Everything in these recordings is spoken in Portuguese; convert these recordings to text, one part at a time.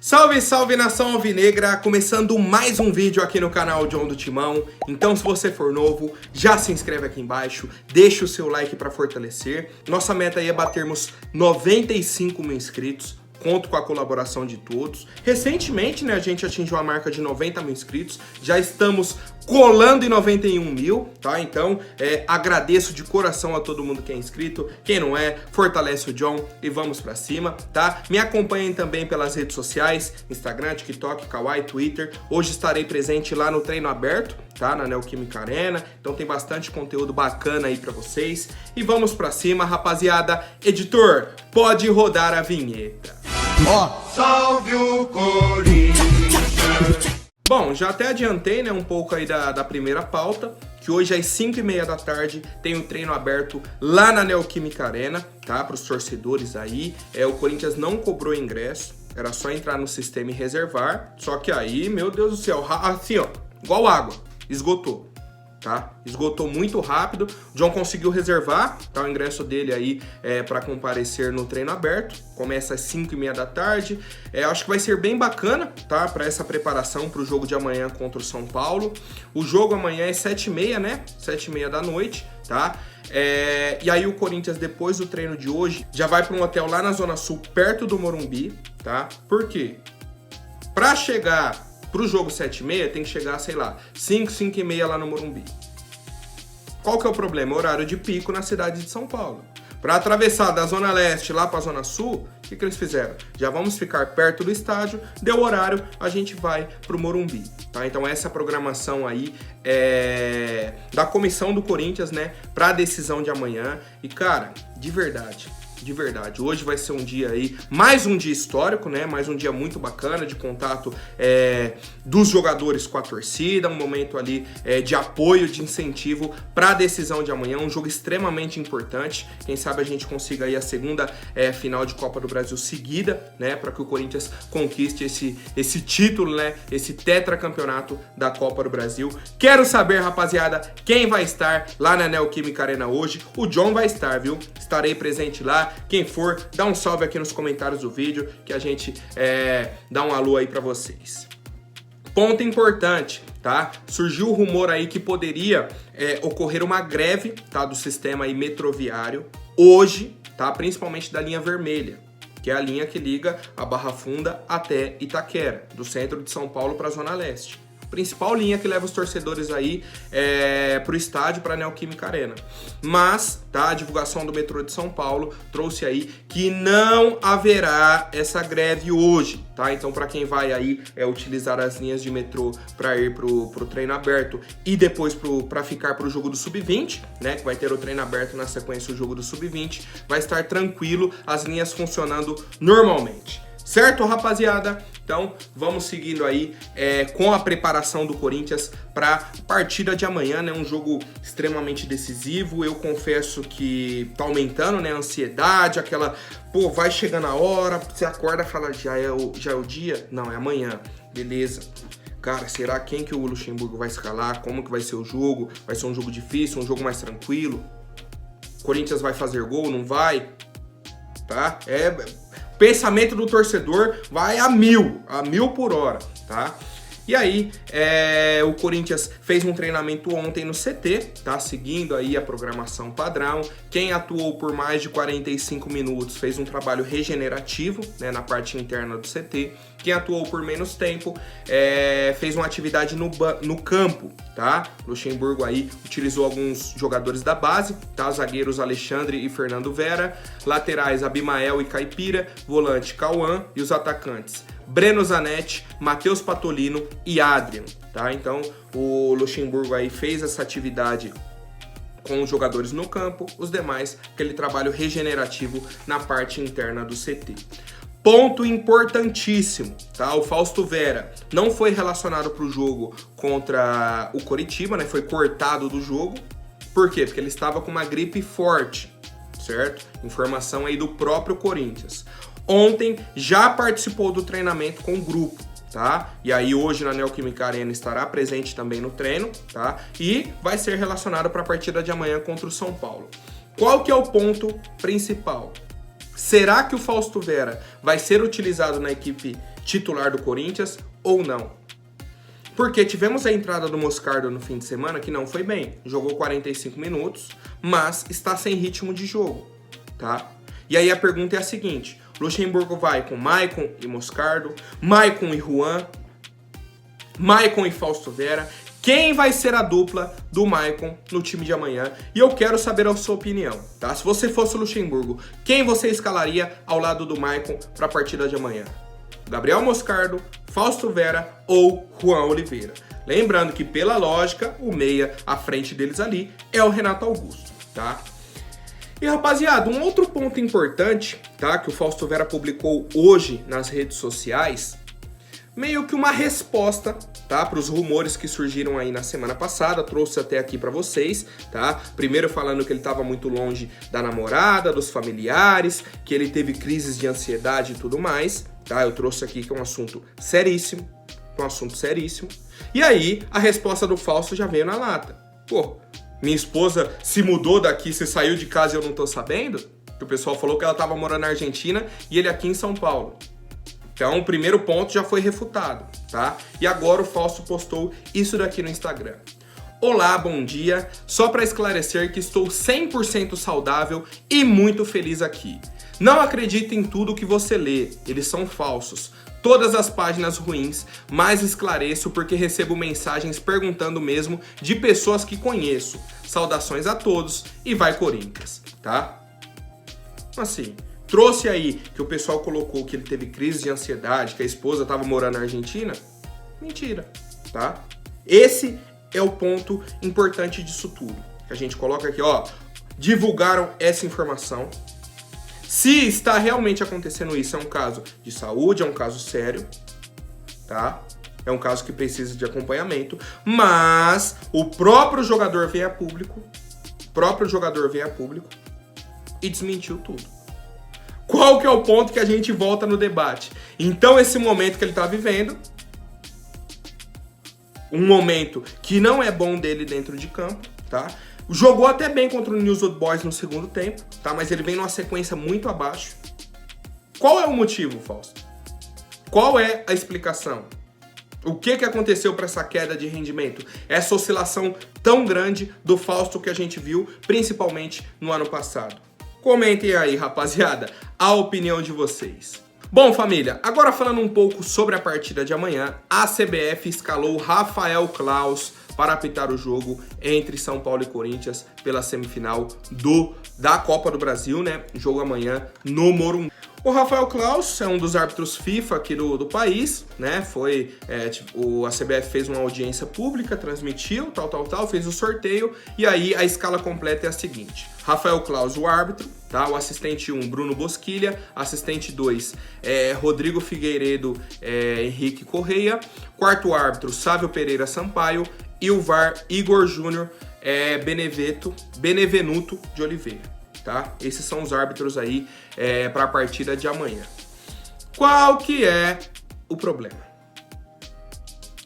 Salve, salve nação alvinegra, começando mais um vídeo aqui no canal John do Timão. Então se você for novo, já se inscreve aqui embaixo, deixa o seu like para fortalecer. Nossa meta aí é batermos 95 mil inscritos. Conto com a colaboração de todos. Recentemente, né, a gente atingiu a marca de 90 mil inscritos. Já estamos colando em 91 mil, tá? Então, agradeço de coração a todo mundo que é inscrito. Quem não é, fortalece o John e vamos pra cima, tá? Me acompanhem também pelas redes sociais, Instagram, TikTok, Kawaii, Twitter. Hoje estarei presente lá no treino aberto, tá? Na Neoquímica Arena. Então tem bastante conteúdo bacana aí pra vocês. E vamos pra cima, rapaziada. Editor, pode rodar a vinheta. Salve o Corinthians! Bom, já até adiantei, né, um pouco aí da primeira pauta, que hoje às 5h30 da tarde tem um treino aberto lá na Neoquímica Arena, tá? Para os torcedores aí. O Corinthians não cobrou ingresso, era só entrar no sistema e reservar. Só que aí, meu Deus do céu, assim ó, igual água, esgotou. Tá? Esgotou muito rápido. O John conseguiu reservar, tá? O ingresso dele aí para comparecer no treino aberto. Começa às 5h30 da tarde. Acho que vai ser bem bacana, tá? Para essa preparação para o jogo de amanhã contra o São Paulo. O jogo amanhã é 7h30, né? 7h30 da noite, tá? E aí o Corinthians, depois do treino de hoje, já vai para um hotel lá na Zona Sul, perto do Morumbi, tá? Por quê? Para chegar pro jogo 7h30, tem que chegar, sei lá, 5h30 lá no Morumbi. Qual que é o problema? Horário de pico na cidade de São Paulo. Para atravessar da Zona Leste lá para a Zona Sul, o que eles fizeram? Já vamos ficar perto do estádio, deu horário, a gente vai pro Morumbi, tá? Então essa programação aí da comissão do Corinthians, né, para a decisão de amanhã. E cara, de verdade, hoje vai ser um dia aí, mais um dia histórico, né? Mais um dia muito bacana de contato dos jogadores com a torcida, um momento ali de apoio, de incentivo para a decisão de amanhã, um jogo extremamente importante. Quem sabe a gente consiga aí a segunda final de Copa do Brasil seguida, né? Para que o Corinthians conquiste esse título, né? Esse tetracampeonato da Copa do Brasil. Quero saber, rapaziada, quem vai estar lá na Neoquímica Arena hoje. O John vai estar, viu? Estarei presente lá. Quem for, dá um salve aqui nos comentários do vídeo que a gente dá um alô aí pra vocês. Ponto importante, tá? Surgiu o rumor aí que poderia ocorrer uma greve, tá, do sistema aí metroviário hoje, tá? Principalmente da linha vermelha, que é a linha que liga a Barra Funda até Itaquera, do centro de São Paulo para a Zona Leste. Principal linha que leva os torcedores aí pro estádio, para a Neoquímica Arena. Mas, tá, a divulgação do metrô de São Paulo trouxe aí que não haverá essa greve hoje, tá? Então, para quem vai aí utilizar as linhas de metrô para ir pro treino aberto e depois para ficar pro jogo do Sub-20, né, que vai ter o treino aberto na sequência o jogo do Sub-20, vai estar tranquilo, as linhas funcionando normalmente. Certo, rapaziada? Então, vamos seguindo aí com a preparação do Corinthians para a partida de amanhã, né? Um jogo extremamente decisivo. Eu confesso que tá aumentando, né, a ansiedade, aquela... Pô, vai chegando a hora, você acorda e fala, já é o dia? Não, é amanhã. Beleza. Cara, será quem que o Luxemburgo vai escalar? Como que vai ser o jogo? Vai ser um jogo difícil, um jogo mais tranquilo? Corinthians vai fazer gol, não vai? Tá? Pensamento do torcedor vai a mil por hora, tá? E aí, o Corinthians fez um treinamento ontem no CT, tá? Seguindo aí a programação padrão. Quem atuou por mais de 45 minutos fez um trabalho regenerativo, né, na parte interna do CT. Quem atuou por menos tempo fez uma atividade no campo, tá? Luxemburgo aí utilizou alguns jogadores da base, tá? Zagueiros Alexandre e Fernando Vera, laterais Abimael e Caipira, volante Cauã e os atacantes Breno Zanetti, Matheus Patolino e Adrian, tá? Então o Luxemburgo aí fez essa atividade com os jogadores no campo, os demais aquele trabalho regenerativo na parte interna do CT. Ponto importantíssimo, tá? O Fausto Vera não foi relacionado para o jogo contra o Coritiba, né? Foi cortado do jogo. Por quê? Porque ele estava com uma gripe forte, certo? Informação aí do próprio Corinthians. Ontem já participou do treinamento com o grupo, tá? E aí hoje na Neoquímica Arena estará presente também no treino, tá? E vai ser relacionado para a partida de amanhã contra o São Paulo. Qual que é o ponto principal? Será que o Fausto Vera vai ser utilizado na equipe titular do Corinthians ou não. Porque tivemos a entrada do Moscardo no fim de semana que não foi bem. Jogou 45 minutos, mas está sem ritmo de jogo, tá? E aí a pergunta é a seguinte: Luxemburgo vai com Maicon e Moscardo, Maicon e Juan, Maicon e Fausto Vera. Quem vai ser a dupla do Maicon no time de amanhã? E eu quero saber a sua opinião, tá? Se você fosse o Luxemburgo, quem você escalaria ao lado do Maicon para a partida de amanhã? Gabriel Moscardo, Fausto Vera ou Juan Oliveira? Lembrando que, pela lógica, o meia à frente deles ali é o Renato Augusto, tá? E, rapaziada, um outro ponto importante, tá, que o Fausto Vera publicou hoje nas redes sociais, meio que uma resposta, tá, para os rumores que surgiram aí na semana passada, trouxe até aqui para vocês, tá? Primeiro falando que ele estava muito longe da namorada, dos familiares, que ele teve crises de ansiedade e tudo mais, tá? Eu trouxe aqui que é um assunto seríssimo, E aí, a resposta do Fausto já veio na lata. Pô, minha esposa se mudou daqui, se saiu de casa e eu não tô sabendo? Que o pessoal falou que ela tava morando na Argentina e ele aqui em São Paulo. Então, o primeiro ponto já foi refutado, tá? E agora o Fausto postou isso daqui no Instagram. Olá, bom dia. Só para esclarecer que estou 100% saudável e muito feliz aqui. Não acredite em tudo que você lê, eles são falsos. Todas as páginas ruins, mas esclareço porque recebo mensagens perguntando mesmo de pessoas que conheço. Saudações a todos e vai Corinthians, tá? Assim, trouxe aí que o pessoal colocou que ele teve crise de ansiedade, que a esposa estava morando na Argentina. Mentira, tá? Esse é o ponto importante disso tudo. Que a gente coloca aqui, ó, divulgaram essa informação. Se está realmente acontecendo isso, é um caso de saúde, é um caso sério, tá? É um caso que precisa de acompanhamento, mas o próprio jogador veio a público, e desmentiu tudo. Qual que é o ponto que a gente volta no debate? Então, esse momento que ele está vivendo, um momento que não é bom dele dentro de campo, tá? Jogou até bem contra o News Old Boys no segundo tempo, tá? Mas ele vem numa sequência muito abaixo. Qual é o motivo, Fausto? Qual é a explicação? O que aconteceu para essa queda de rendimento? Essa oscilação tão grande do Fausto que a gente viu, principalmente no ano passado. Comentem aí, rapaziada, a opinião de vocês. Bom, família, agora falando um pouco sobre a partida de amanhã, a CBF escalou Rafael Claus para apitar o jogo entre São Paulo e Corinthians pela semifinal da Copa do Brasil, né? Jogo amanhã no Morumbi. O Rafael Claus é um dos árbitros FIFA aqui do país, né? A CBF fez uma audiência pública, transmitiu, fez o sorteio, e aí a escala completa é a seguinte: Rafael Claus, o árbitro, tá? O assistente 1, Bruno Bosquilha, assistente 2, Rodrigo Figueiredo, Henrique Correia, quarto árbitro, Sávio Pereira Sampaio, e o VAR, Igor Júnior, Benevenuto de Oliveira. Tá? Esses são os árbitros aí para a partida de amanhã. Qual que é o problema?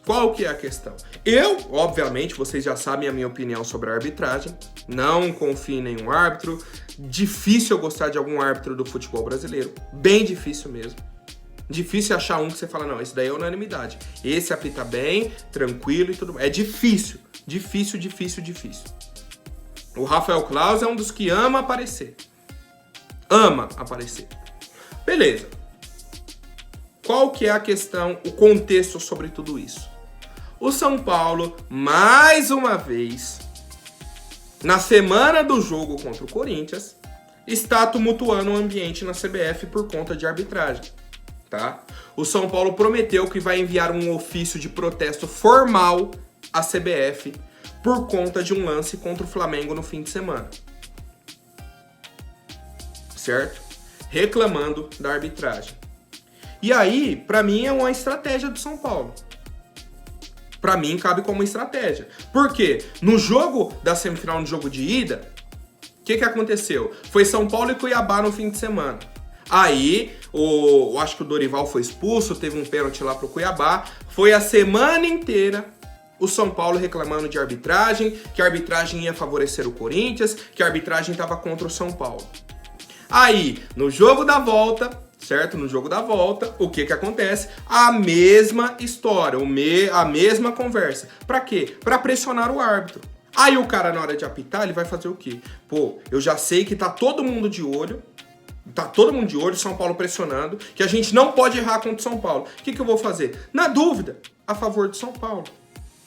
Qual que é a questão? Eu, obviamente, vocês já sabem a minha opinião sobre a arbitragem. Não confio em nenhum árbitro. Difícil eu gostar de algum árbitro do futebol brasileiro. Bem difícil mesmo. Difícil achar um que você fala, não, esse daí é unanimidade. Esse apita bem, tranquilo e tudo mais. É difícil. Difícil. O Rafael Claus é um dos que ama aparecer. Beleza. Qual que é a questão, o contexto sobre tudo isso? O São Paulo, mais uma vez, na semana do jogo contra o Corinthians, está tumultuando o ambiente na CBF por conta de arbitragem, tá? O São Paulo prometeu que vai enviar um ofício de protesto formal à CBF por conta de um lance contra o Flamengo no fim de semana. Certo? Reclamando da arbitragem. E aí, pra mim, é uma estratégia do São Paulo. Pra mim, cabe como estratégia. Por quê? No jogo da semifinal, no jogo de ida, o que aconteceu? Foi São Paulo e Cuiabá no fim de semana. Aí, eu acho que o Dorival foi expulso, teve um pênalti lá pro Cuiabá. Foi a semana inteira o São Paulo reclamando de arbitragem, que a arbitragem ia favorecer o Corinthians, que a arbitragem estava contra o São Paulo. Aí, no jogo da volta, certo? No jogo da volta, o que acontece? A mesma história, a mesma conversa. Pra quê? Pra pressionar o árbitro. Aí o cara, na hora de apitar, ele vai fazer o quê? Pô, eu já sei que tá todo mundo de olho, São Paulo pressionando, que a gente não pode errar contra o São Paulo. O que eu vou fazer? Na dúvida, a favor do São Paulo.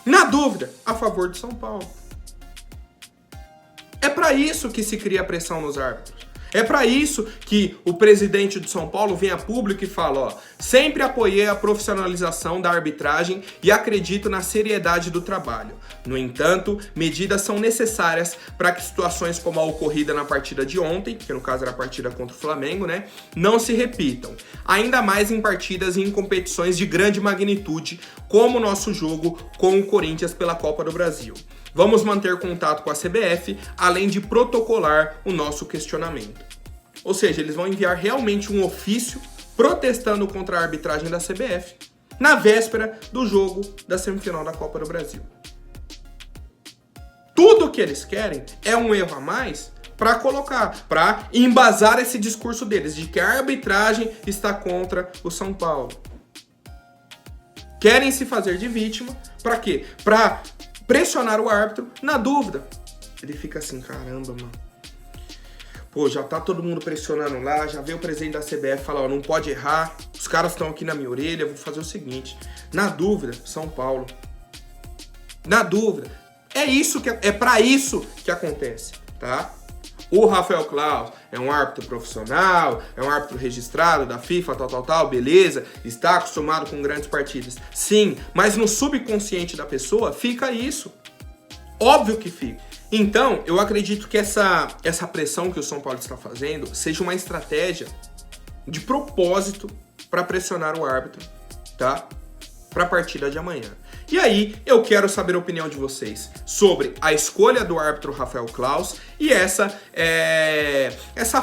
Na dúvida, a favor do São Paulo. É pra isso que se cria pressão nos árbitros. É para isso que o presidente do São Paulo vem a público e fala, ó, sempre apoiei a profissionalização da arbitragem e acredito na seriedade do trabalho. No entanto, medidas são necessárias para que situações como a ocorrida na partida de ontem, que no caso era a partida contra o Flamengo, né, não se repitam. Ainda mais em partidas e em competições de grande magnitude, como o nosso jogo com o Corinthians pela Copa do Brasil. Vamos manter contato com a CBF, além de protocolar o nosso questionamento. Ou seja, eles vão enviar realmente um ofício protestando contra a arbitragem da CBF na véspera do jogo da semifinal da Copa do Brasil. Tudo que eles querem é um erro a mais para colocar, para embasar esse discurso deles de que a arbitragem está contra o São Paulo. Querem se fazer de vítima, para quê? Para pressionar o árbitro na dúvida. Ele fica assim, caramba, mano. Pô, já tá todo mundo pressionando lá, já veio o presidente da CBF falar, ó, não pode errar, os caras estão aqui na minha orelha, eu vou fazer o seguinte. Na dúvida, São Paulo. Na dúvida. É pra isso que acontece, tá? O Rafael Claus é um árbitro profissional, é um árbitro registrado da FIFA, tal, beleza, está acostumado com grandes partidas. Sim, mas no subconsciente da pessoa fica isso. Óbvio que fica. Então, eu acredito que essa pressão que o São Paulo está fazendo seja uma estratégia de propósito para pressionar o árbitro, tá? Para a partida de amanhã. E aí, eu quero saber a opinião de vocês sobre a escolha do árbitro Rafael Claus e essa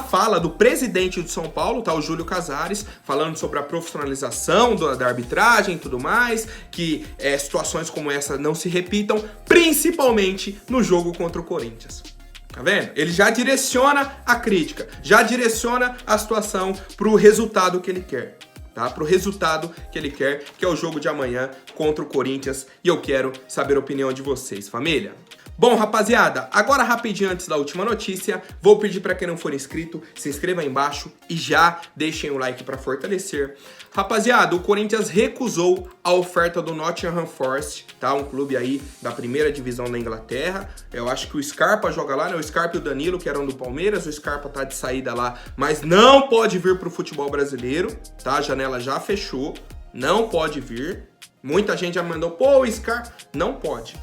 fala do presidente do São Paulo, tá, o Júlio Casares, falando sobre a profissionalização da arbitragem e tudo mais, que situações como essa não se repitam, principalmente no jogo contra o Corinthians. Tá vendo? Ele já direciona a crítica, já direciona a situação para o resultado que ele quer. Tá? Para o resultado que ele quer, que é o jogo de amanhã contra o Corinthians. E eu quero saber a opinião de vocês, família. Bom, rapaziada, agora rapidinho antes da última notícia, vou pedir para quem não for inscrito, se inscreva aí embaixo e já deixem o like para fortalecer. Rapaziada, o Corinthians recusou a oferta do Nottingham Forest, tá? Um clube aí da primeira divisão da Inglaterra. Eu acho que o Scarpa joga lá, né? O Scarpa e o Danilo, que eram do Palmeiras. O Scarpa tá de saída lá, mas não pode vir pro futebol brasileiro, tá? A janela já fechou, não pode vir. Muita gente já mandou, pô, o Scarpa... Não pode.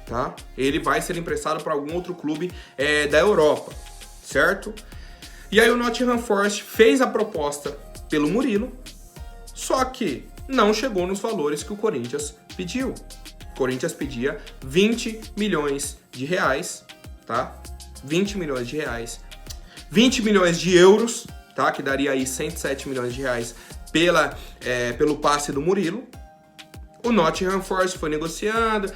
Tá? Ele vai ser emprestado para algum outro clube da Europa, certo? E aí o Nottingham Forest fez a proposta pelo Murilo, só que não chegou nos valores que o Corinthians pediu. O Corinthians pedia 20 milhões de reais, tá? 20 milhões de reais. 20 milhões de euros, tá? Que daria aí 107 milhões de reais pelo passe do Murilo. O Nottingham Forest foi negociando,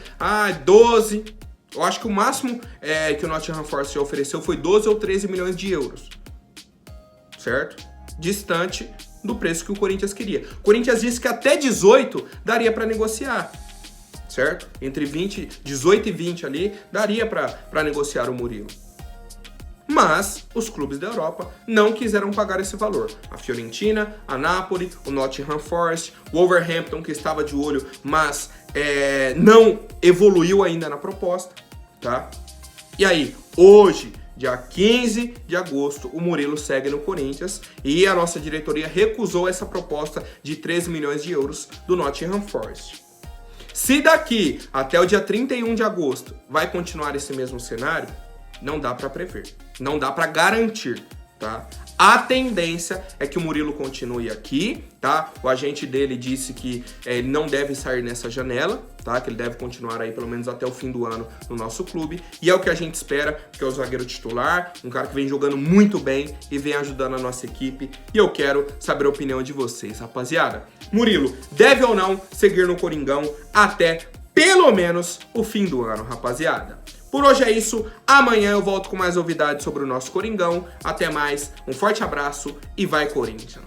12, eu acho que o máximo que o Nottingham Forest ofereceu foi 12 ou 13 milhões de euros, certo? Distante do preço que o Corinthians queria. O Corinthians disse que até 18 daria para negociar, certo? Entre 18 e 20 ali, daria para negociar o Murilo. Mas os clubes da Europa não quiseram pagar esse valor. A Fiorentina, a Napoli, o Nottingham Forest, o Wolverhampton, que estava de olho, mas não evoluiu ainda na proposta, tá? E aí, hoje, dia 15 de agosto, o Murilo segue no Corinthians e a nossa diretoria recusou essa proposta de 13 milhões de euros do Nottingham Forest. Se daqui até o dia 31 de agosto vai continuar esse mesmo cenário, não dá para prever, não dá para garantir, tá? A tendência é que o Murilo continue aqui, tá? O agente dele disse que ele não deve sair nessa janela, tá? Que ele deve continuar aí pelo menos até o fim do ano no nosso clube. E é o que a gente espera, que é o zagueiro titular, um cara que vem jogando muito bem e vem ajudando a nossa equipe. E eu quero saber a opinião de vocês, rapaziada. Murilo, deve ou não seguir no Coringão até pelo menos o fim do ano, rapaziada? Por hoje é isso, amanhã eu volto com mais novidades sobre o nosso Coringão. Até mais, um forte abraço e vai Corinthians!